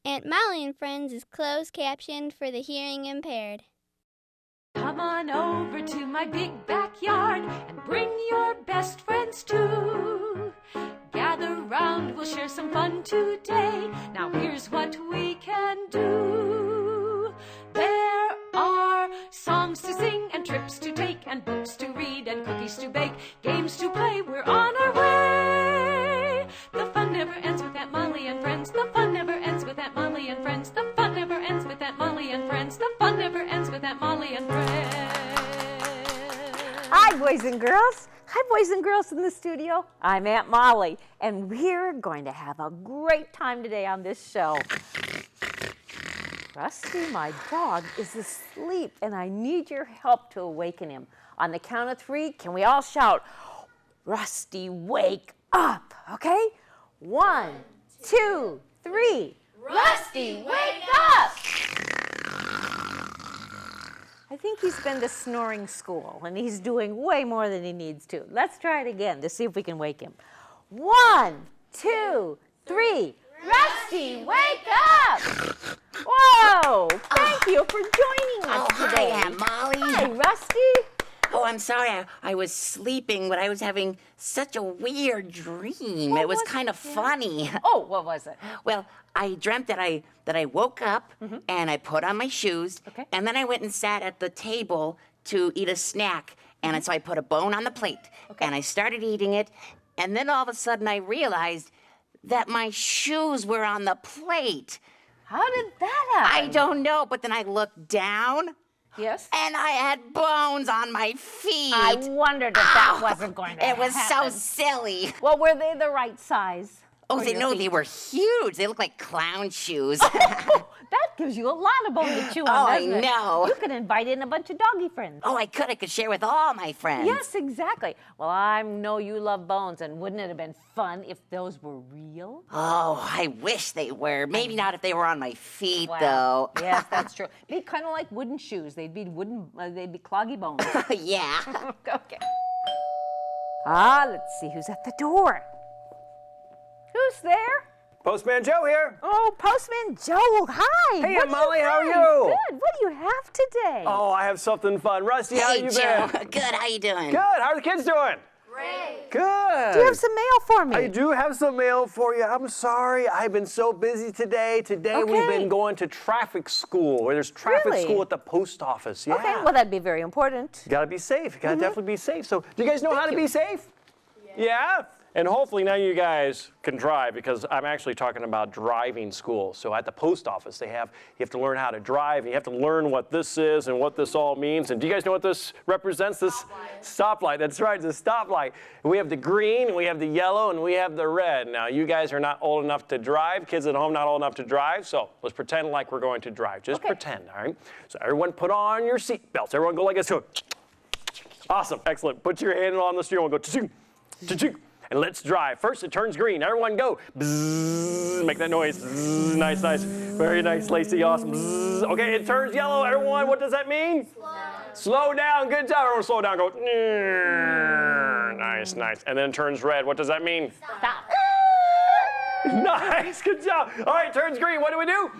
Aunt Molly and Friends is closed captioned for the hearing impaired. Come on over to my big backyard and bring your best friends too. Gather round, we'll share some fun today. Now here's what we can do. There are songs to sing and trips to take and books to read and cookies to bake, games to play, we're on our way. The fun never ends with Aunt Molly and Friends. The fun never ends with Aunt Molly and Friends. The fun never ends with Aunt Molly and Friends. The fun never ends with Aunt Molly and Friends. Hi, boys and girls. Hi, boys and girls in the studio. I'm Aunt Molly, and we're going to have a great time today on this show. Rusty, my dog, is asleep, and I need your help to awaken him. On the count of 3, can we all shout, Rusty, wake up, okay? 1, 2, 3. Rusty, wake up! I think he's been to snoring school, and he's doing way more than he needs to. Let's try it again to see if we can wake him. 1, 2, 3. Rusty, wake up! Whoa! Thank you for joining us today. Hi, Aunt Molly. Hi, Rusty. Oh, I'm sorry. I was sleeping, but I was having such a weird dream. What It was was kind of funny. Oh, what was it? Well, I dreamt that I woke up and I put on my shoes, Okay. and then I went and sat at the table to eat a snack, and so I put a bone on the plate, and I started eating it, and then all of a sudden I realized that my shoes were on the plate. How did that happen? I don't know, but then I looked down, Yes? and I had bones on my feet. I wondered if that wasn't going to It was so happen. silly. Well, were they the right size? Oh, for they your know feet? they were huge. They look like clown shoes. That gives you a lot of bone to chew on, Oh, I doesn't it? know. You could invite in a bunch of doggy friends. Oh, I could share with all my friends. Yes, exactly. Well, I know you love bones, and wouldn't it have been fun if those were real? Oh, I wish they were. Maybe not if they were on my feet, Wow. though. Yes, that's true. Be kind of like wooden shoes. They'd be they'd be cloggy bones. Yeah. Okay. Let's see who's at the door. Who's there? Postman Joe here. Oh, Postman Joe, hi. Hey, What Aunt do Molly, how are have? you? Good. What do you have today? Oh, I have something fun. Rusty, how Hey, you Joe. been? Good. How you doing? Good. How are the kids doing? Great. Good. Do you have some mail for me? I do have some mail for you. I'm sorry. I've been so busy today. Today we've Okay. been going to traffic school, where there's traffic Really? school at the post office. Yeah. Okay, well, that'd be very important. You gotta be safe. You gotta definitely be safe. So, do you guys know how to be safe? Yeah. And hopefully now you guys can drive, because I'm actually talking about driving school. So at the post office, you have to learn how to drive, and you have to learn what this is and what this all means. And do you guys know what this represents? This stoplight. That's right, it's a stoplight. And we have the green, and we have the yellow, and we have the red. Now you guys are not old enough to drive. Kids at home not old enough to drive. So let's pretend like we're going to drive. Just pretend, all right? So everyone put on your seat belts. Everyone go like this. Go. Awesome, excellent. Put your hand on the steering wheel. Go. Cha-ching, cha-ching. And let's drive. First, it turns green. Everyone go. Bzzz, make that noise. Bzzz, nice, nice. Very nice, Lacey. Awesome. Bzzz. Okay, it turns yellow. Everyone, what does that mean? Slow down. Good job. Everyone slow down. Go. Nice, nice. And then it turns red. What does that mean? Stop. Nice. Good job. All right, turns green. What do we do?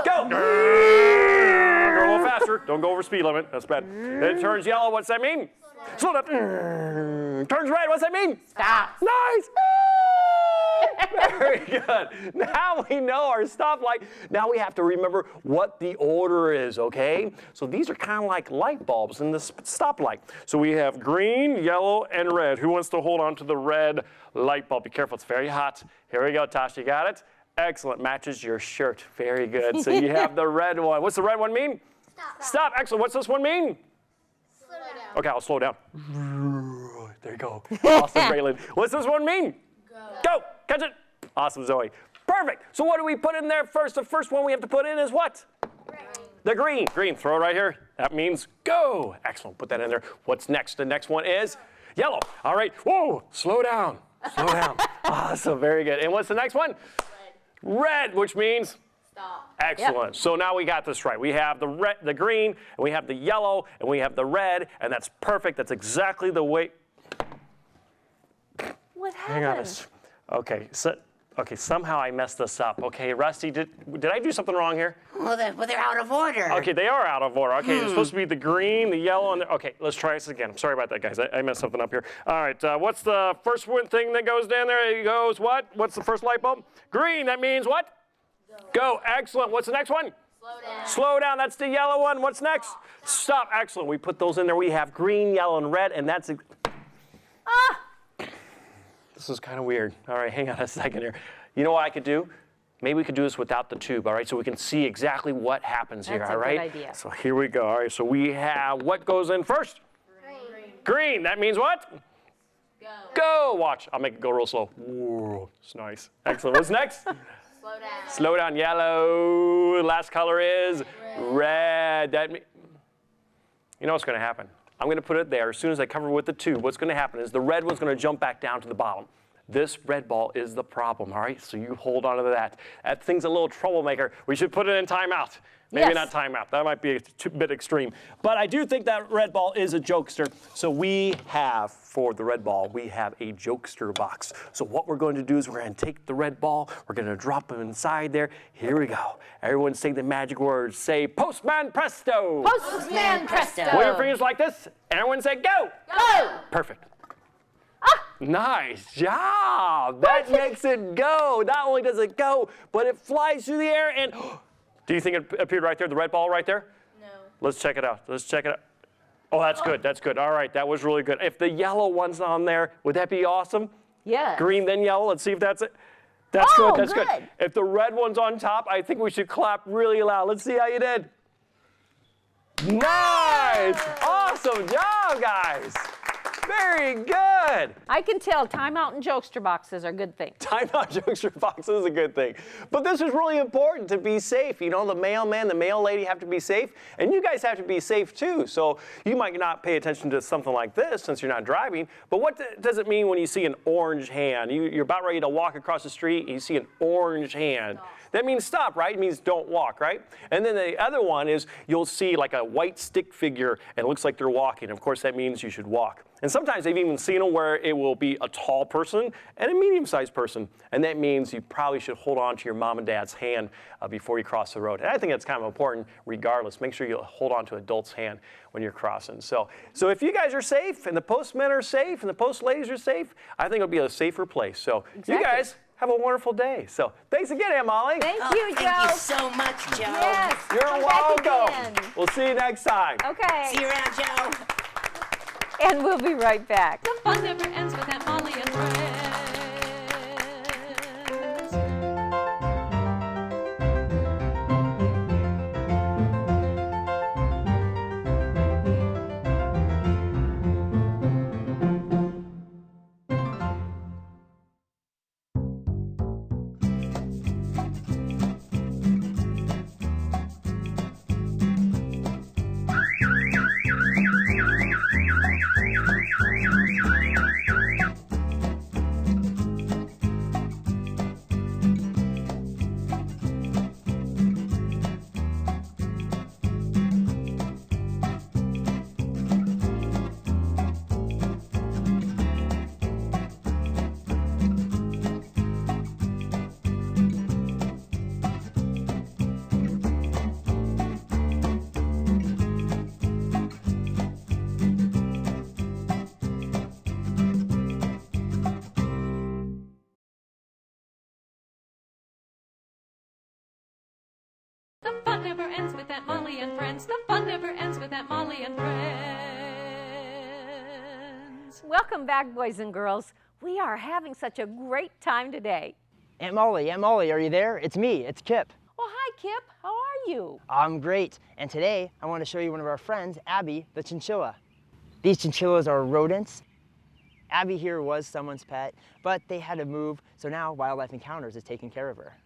Go. Go a little faster. Don't go over speed limit. That's bad. It turns yellow. What's that mean? Slow down. Turns red. What's that mean? Stop. Nice. Very good. Now we know our stoplight. Now we have to remember what the order is, okay? So these are kind of like light bulbs in the stoplight. So we have green, yellow, and red. Who wants to hold on to the red light bulb? Be careful, it's very hot. Here we go, Tasha, you got it? Excellent, matches your shirt. Very good. So you have the red one. What's the red one mean? Stop. Stop, excellent. What's this one mean? Slow down. Okay, I'll slow down. There you go. Awesome, Braylon. What's this one mean? Go. Catch it. Awesome, Zoe. Perfect. So what do we put in there first? The first one we have to put in is what? Green. The green. Green. Throw it right here. That means go. Excellent. Put that in there. What's next? The next one is yellow. All right. Whoa. Slow down. Slow down. Awesome. Very good. And what's the next one? Red, which means? Stop. Excellent. So now we got this right. We have the red, the green, and we have the yellow, and we have the red, and that's perfect. That's exactly the way. What Hang on. happened? Okay. So, Okay, somehow I messed this up. Okay, Rusty, did I do something wrong here? Well, they're out of order. Okay, they are out of order. Okay, it's supposed to be the green, the yellow, and the... Okay, let's try this again. I'm sorry about that, guys. I messed something up here. All right, what's the first one thing that goes down there? It goes what? What's the first light bulb? Green, that means what? Go. Excellent. What's the next one? Slow down. Slow down, that's the yellow one. What's next? Stop. Excellent. We put those in there. We have green, yellow, and red, and that's... This is kind of weird. All right, hang on a second here. You know what I could do? Maybe we could do this without the tube, all right? So we can see exactly what happens here, all right? That's a good idea. So here we go. All right, so we have what goes in first? Green. Green. That means what? Go. Go. Watch. I'll make it go real slow. Whoa, it's nice. Excellent. What's next? Slow down. Slow down. Yellow. Last color is red. That you know what's going to happen? I'm going to put it there. As soon as I cover it with the tube, what's going to happen is the red one's going to jump back down to the bottom. This red ball is the problem, all right? So you hold on to that. That thing's a little troublemaker. We should put it in timeout. Maybe Yes. not timeout. That might be a bit extreme. But I do think that red ball is a jokester. So we have, for the red ball, we have a jokester box. So what we're going to do is we're going to take the red ball. We're going to drop them inside there. Here we go. Everyone say the magic words. Say, Postman Presto. Postman Presto. Wave your fingers like this. Everyone say, go. Go. Perfect. Nice job. That makes it go. Not only does it go, but it flies through the air and... Do you think it appeared right there, the red ball right there? No. Let's check it out. Let's check it out. Oh, that's good. That's good. All right, that was really good. If the yellow one's on there, would that be awesome? Yeah. Green, then yellow. Let's see if that's it. That's Oh, good. That's good. good. If the red one's on top, I think we should clap really loud. Let's see how you did. Nice. Awesome job, guys. Very good. I can tell timeout and jokester boxes are good things. Timeout jokester box is a good thing. But this is really important to be safe. You know, the mailman, the mail lady have to be safe, and you guys have to be safe too. So you might not pay attention to something like this since you're not driving, but what does it mean when you see an orange hand? You're about ready to walk across the street, and you see an orange hand. That means stop, right? It means don't walk, right? And then the other one is you'll see like a white stick figure, and it looks like they're walking. Of course, that means you should walk. And sometimes they've even seen them where it will be a tall person and a medium-sized person. And that means you probably should hold on to your mom and dad's hand before you cross the road. And I think that's kind of important regardless. Make sure you hold on to adults' hand when you're crossing. So if you guys are safe and the postmen are safe and the post ladies are safe, I think it'll be a safer place. So you guys have a wonderful day. So thanks again, Aunt Molly. Thank you, Joe. Thank you so much, Joe. Yes. You're come back welcome. again. We'll see you next time. Okay. See you around, Joe. And we'll be right back. The fun never ends with Aunt Molly and friends. The fun never ends with Aunt Molly and friends. The fun never ends with Aunt Molly and friends. Welcome back, boys and girls. We are having such a great time today. Aunt Molly, are you there? It's me, it's Kip. Well, hi, Kip. How are you? I'm great. And today, I want to show you one of our friends, Abby, the chinchilla. These chinchillas are rodents. Abby here was someone's pet, but they had to move, so now Wildlife Encounters is taking care of her.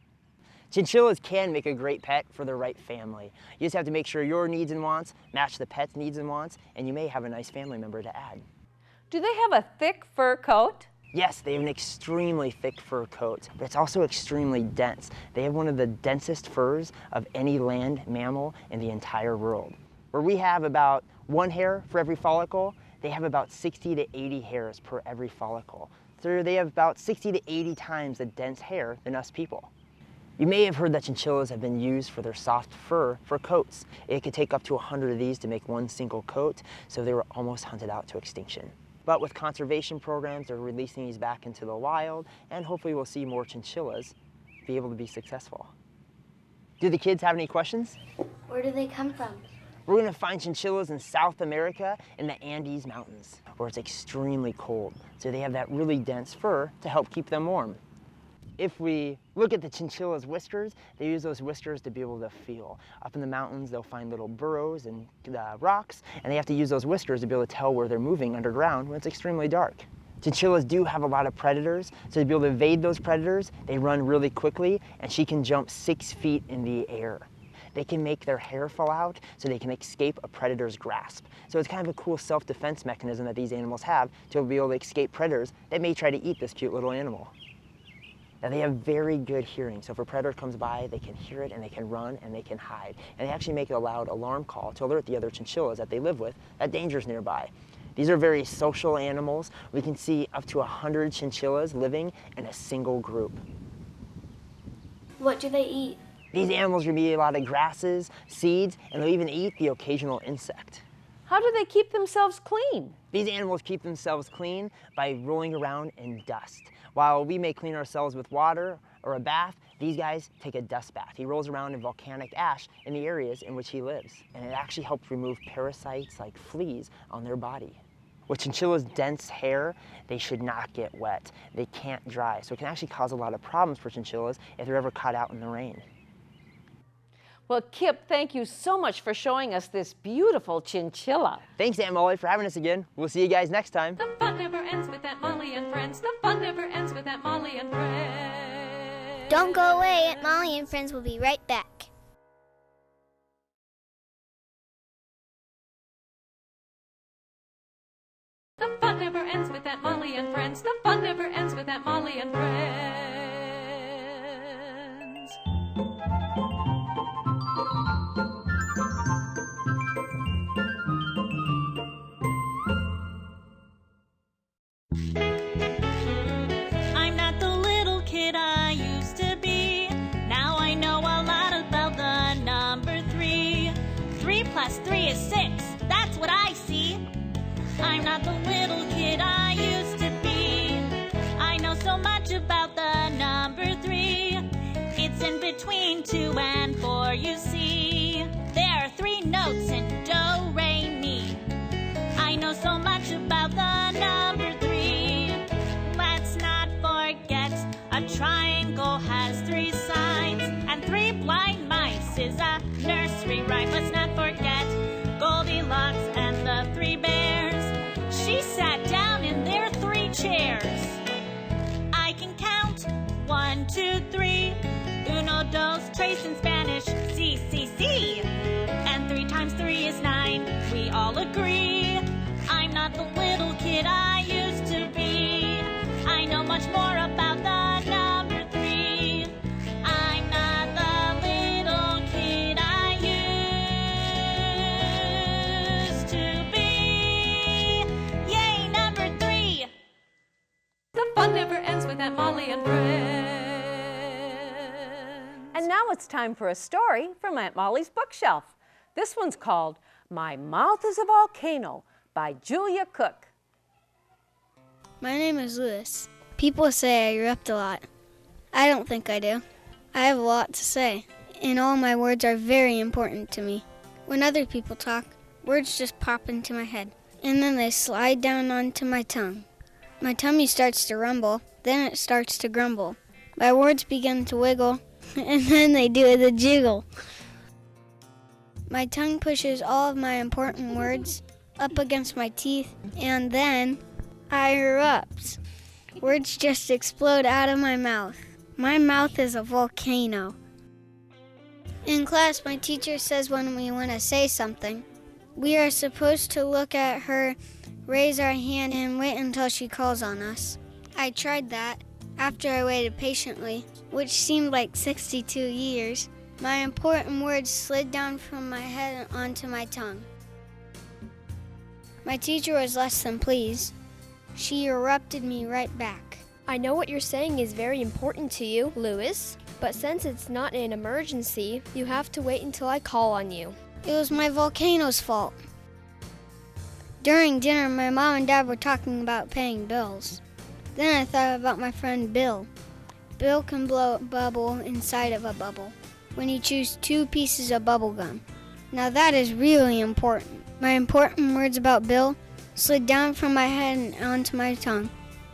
Chinchillas can make a great pet for the right family. You just have to make sure your needs and wants match the pet's needs and wants, and you may have a nice family member to add. Do they have a thick fur coat? Yes, they have an extremely thick fur coat, but it's also extremely dense. They have one of the densest furs of any land mammal in the entire world. Where we have about 1 hair for every follicle, they have about 60 to 80 hairs per every follicle. So they have about 60 to 80 times the dense hair than us people. You may have heard that chinchillas have been used for their soft fur for coats. It could take up to 100 of these to make one single coat, so they were almost hunted out to extinction. But with conservation programs, they're releasing these back into the wild, and hopefully we'll see more chinchillas be able to be successful. Do the kids have any questions? Where do they come from? We're gonna find chinchillas in South America in the Andes Mountains, where it's extremely cold. So they have that really dense fur to help keep them warm. If we look at the chinchilla's whiskers, they use those whiskers to be able to feel. Up in the mountains, they'll find little burrows and rocks, and they have to use those whiskers to be able to tell where they're moving underground when it's extremely dark. Chinchillas do have a lot of predators, so to be able to evade those predators, they run really quickly, and she can jump 6 feet in the air. They can make their hair fall out so they can escape a predator's grasp. So it's kind of a cool self-defense mechanism that these animals have to be able to escape predators that may try to eat this cute little animal. Now they have very good hearing, so if a predator comes by, they can hear it and they can run and they can hide. And they actually make a loud alarm call to alert the other chinchillas that they live with that danger's nearby. These are very social animals. We can see up to 100 chinchillas living in a single group. What do they eat? These animals are gonna eat a lot of grasses, seeds, and they'll even eat the occasional insect. How do they keep themselves clean? These animals keep themselves clean by rolling around in dust. While we may clean ourselves with water or a bath, these guys take a dust bath. He rolls around in volcanic ash in the areas in which he lives, and it actually helps remove parasites like fleas on their body. With chinchilla's dense hair, they should not get wet. They can't dry, so it can actually cause a lot of problems for chinchillas if they're ever caught out in the rain. Well, Kip, thank you so much for showing us this beautiful chinchilla. Thanks, Aunt Molly, for having us again. We'll see you guys next time. The fun never ends with Aunt Molly and friends. The fun never ends with Aunt Molly and friends. Don't go away. Aunt Molly and friends will be right back. The fun never ends with Aunt Molly and friends. The fun never ends with Aunt Molly and friends. I'm not the little kid I used to be. Now I know a lot about the number 3. 3 plus 3 is 6. That's what I see. I'm not the little kid I used to be. I know so much about the number 3. It's in between 2 and 4, you see. There are 3 notes in do, re, mi. I know so much about the number 3. Let's not forget a triangle has 3 sides, and 3 blind mice is a nursery rhyme. Let's not forget Goldilocks and the 3 bears. She sat down in their 3 chairs. I can count 1, 2, 3. Uno, dos, tres in Spanish. Si, si, si. And 3 times 3 is 9. We all agree. I'm not the little kid I used to be. I know much more about the number 3. I'm not the little kid I used to be. Yay, number 3! The fun never ends with Aunt Molly and friends. And now it's time for a story from Aunt Molly's bookshelf. This one's called My Mouth is a Volcano by Julia Cook. My name is Lewis. People say I erupt a lot. I don't think I do. I have a lot to say, and all my words are very important to me. When other people talk, words just pop into my head, and then they slide down onto my tongue. My tummy starts to rumble, then it starts to grumble. My words begin to wiggle, and then they do the jiggle. My tongue pushes all of my important words up against my teeth, and then I erupt. Words just explode out of my mouth. My mouth is a volcano. In class, my teacher says when we want to say something, we are supposed to look at her, raise our hand, and wait until she calls on us. I tried that. After I waited patiently, which seemed like 62 years, my important words slid down from my head onto my tongue. My teacher was less than pleased. She erupted me right back. I know what you're saying is very important to you, Lewis, but since it's not an emergency, you have to wait until I call on you. It was my volcano's fault. During dinner, my mom and dad were talking about paying bills. Then I thought about my friend Bill. Bill can blow a bubble inside of a bubble when you choose 2 pieces of bubble gum. Now that is really important. My important words about Bill slid down from my head and onto my tongue.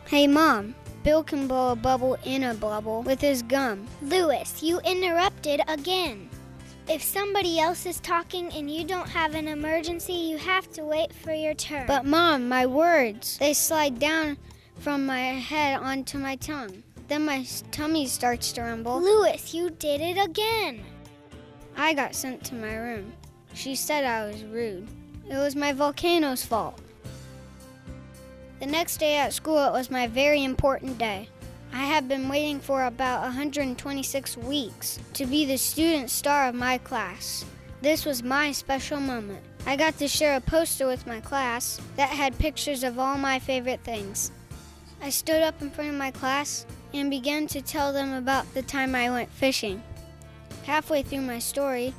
Hey Mom, Bill can blow a bubble in a bubble with his gum. Lewis, you interrupted again. If somebody else is talking and you don't have an emergency, you have to wait for your turn. But Mom, my words, they slide down from my head onto my tongue. Then my tummy starts to rumble. Lewis, you did it again. I got sent to my room. She said I was rude. It was my volcano's fault. The next day at school, it was my very important day. I had been waiting for about 126 weeks to be the student star of my class. This was my special moment. I got to share a poster with my class that had pictures of all my favorite things. I stood up in front of my class and began to tell them about the time I went fishing. Halfway through my story,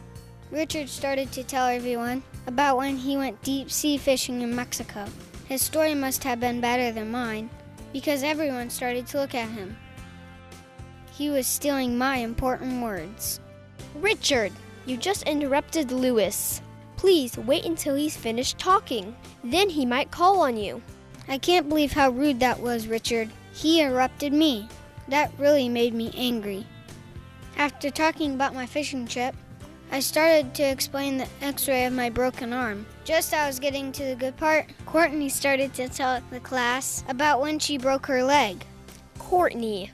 Richard started to tell everyone about when he went deep sea fishing in Mexico. His story must have been better than mine, because everyone started to look at him. He was stealing my important words. Richard, you just interrupted Lewis. Please wait until he's finished talking. Then he might call on you. I can't believe how rude that was, Richard. He interrupted me. That really made me angry. After talking about my fishing trip, I started to explain the x-ray of my broken arm. Just as I was getting to the good part, Courtney started to tell the class about when she broke her leg. Courtney,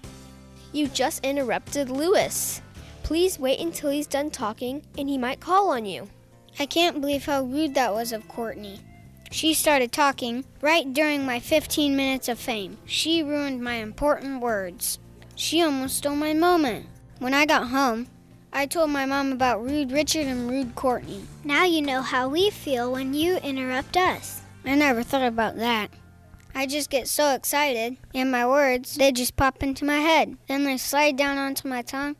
you just interrupted Lewis. Please wait until he's done talking and he might call on you. I can't believe how rude that was of Courtney. She started talking right during my 15 minutes of fame. She ruined my important words. She almost stole my moment. When I got home, I told my mom about rude Richard and rude Courtney. Now you know how we feel when you interrupt us. I never thought about that. I just get so excited, and my words, they just pop into my head. Then they slide down onto my tongue.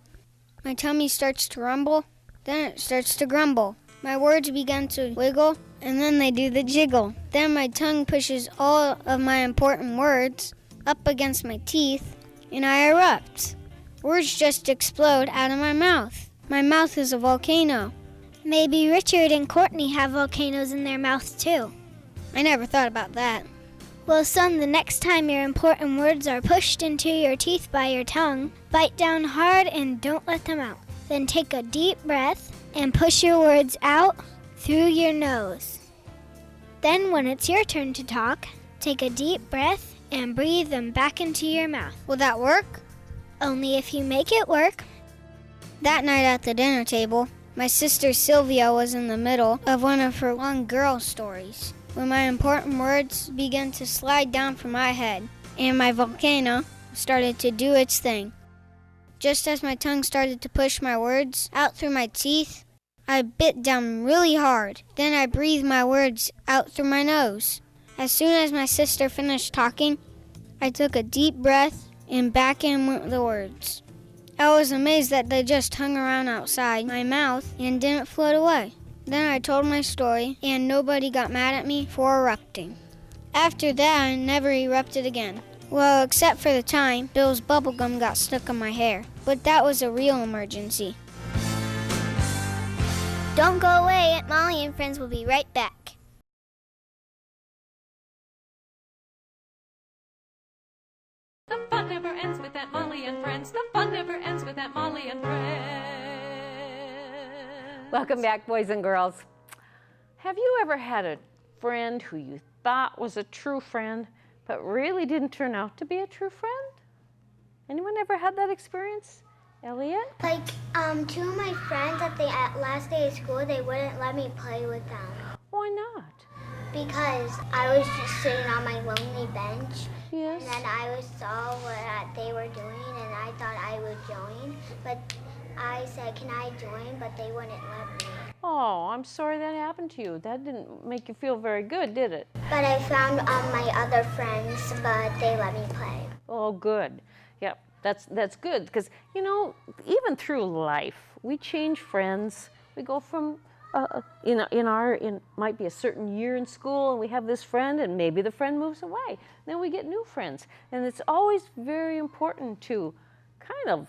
My tummy starts to rumble, then it starts to grumble. My words begin to wiggle, and then they do the jiggle. Then my tongue pushes all of my important words up against my teeth, and I erupt. Words just explode out of my mouth. My mouth is a volcano. Maybe Richard and Courtney have volcanoes in their mouths too. I never thought about that. Well, son, the next time your important words are pushed into your teeth by your tongue, bite down hard and don't let them out. Then take a deep breath and push your words out through your nose. Then when it's your turn to talk, take a deep breath and breathe them back into your mouth. Will that work? Only if you make it work. That night at the dinner table, my sister Sylvia was in the middle of one of her long girl stories when my important words began to slide down from my head and my volcano started to do its thing. Just as my tongue started to push my words out through my teeth, I bit down really hard. Then I breathed my words out through my nose. As soon as my sister finished talking, I took a deep breath and back in went the words. I was amazed that they just hung around outside my mouth and didn't float away. Then I told my story, and nobody got mad at me for erupting. After that, I never erupted again. Well, except for the time Bill's bubblegum got stuck in my hair. But that was a real emergency. Don't go away. Aunt Molly and friends will be right back. The fun never ends with Aunt Molly and friends. The fun never ends with Aunt Molly and friends. Welcome back, boys and girls. Have you ever had a friend who you thought was a true friend, but really didn't turn out to be a true friend? Anyone ever had that experience? Elliot? Like, two of my friends at the last day of school, they wouldn't let me play with them. Why not? Because I was just sitting on my lonely bench. Yes. And then I saw what they were doing, and I thought I would join. But I said, can I join? But they wouldn't let me. Oh, I'm sorry that happened to you. That didn't make you feel very good, did it? But I found my other friends, but they let me play. Oh, good. Yeah, that's good because, you know, even through life, we change friends. We go from, might be a certain year in school and we have this friend and maybe the friend moves away. Then we get new friends. And it's always very important to kind of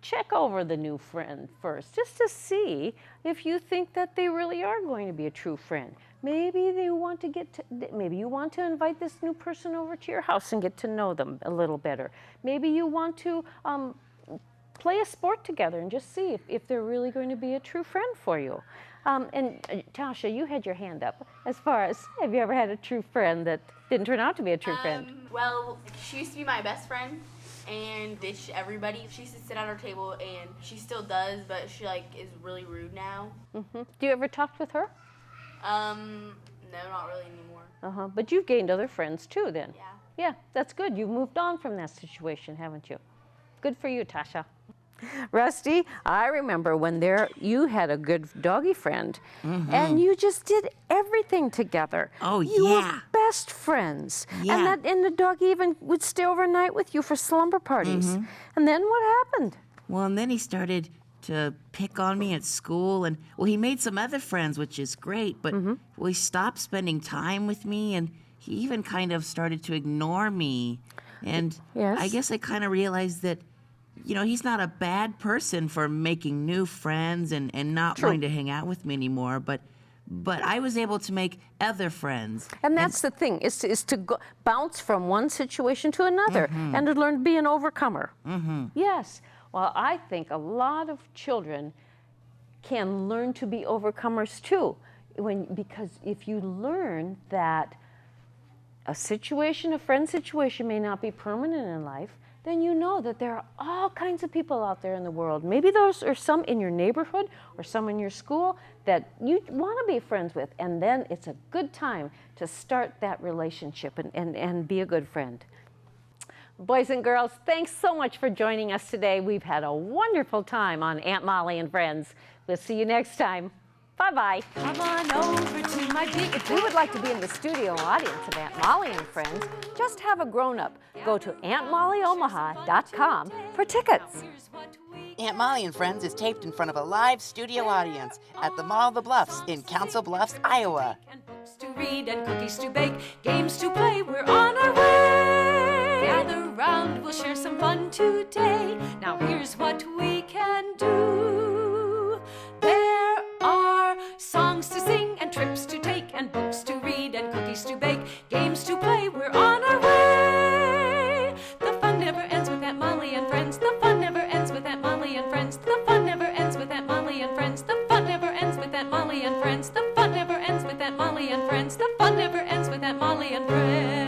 check over the new friend first, just to see if you think that they really are going to be a true friend. Maybe you want to invite this new person over to your house and get to know them a little better. Maybe you want to play a sport together and just see if they're really going to be a true friend for you. And Tasha, you had your hand up. As far as, have you ever had a true friend that didn't turn out to be a true friend? Well, she used to be my best friend and ditched everybody. She used to sit at our table, and she still does, but she is really rude now. Mm-hmm. Do you ever talk with her? No, not really anymore. But you've gained other friends too then. Yeah. Yeah, that's good. You've moved on from that situation, haven't you? Good for you, Tasha. Rusty, I remember when you had a good doggy friend, and you just did everything together. Oh, you yeah. were best friends. Yeah. And the doggy even would stay overnight with you for slumber parties. And then what happened? Well, and then he started to pick on me at school, and he made some other friends, which is great, but he stopped spending time with me, and he even kind of started to ignore me. And Yes. I guess I kind of realized that, he's not a bad person for making new friends and not True. wanting to hang out with me anymore, but I was able to make other friends. And that's the thing, is to bounce from one situation to another and to learn to be an overcomer. Yes. Well, I think a lot of children can learn to be overcomers too, because if you learn that a friend situation may not be permanent in life, then you know that there are all kinds of people out there in the world. Maybe those are some in your neighborhood or some in your school that you want to be friends with, and then it's a good time to start that relationship and be a good friend. Boys and girls, thanks so much for joining us today. We've had a wonderful time on Aunt Molly and Friends. We'll see you next time. Bye-bye. Come on over to my big If you would like to be in the studio audience of Aunt Molly and Friends, just have a grown-up. Go to AuntMollyOmaha.com for tickets. Aunt Molly and Friends is taped in front of a live studio audience at the Mall of the Bluffs in Council Bluffs, Iowa. And books to read and cookies to bake, games to play, we're on our way. Gather round, we'll share some fun today. Now here's what we can do. There are songs to sing and trips to take and books to read and cookies to bake, games to play, we're on our way. The fun never ends with Aunt Molly and Friends. The fun never ends with Aunt Molly and Friends. The fun never ends with Aunt Molly and Friends. The fun never ends with Aunt Molly and Friends. The fun never ends with Aunt Molly and Friends. The fun never ends with Aunt Molly and Friends.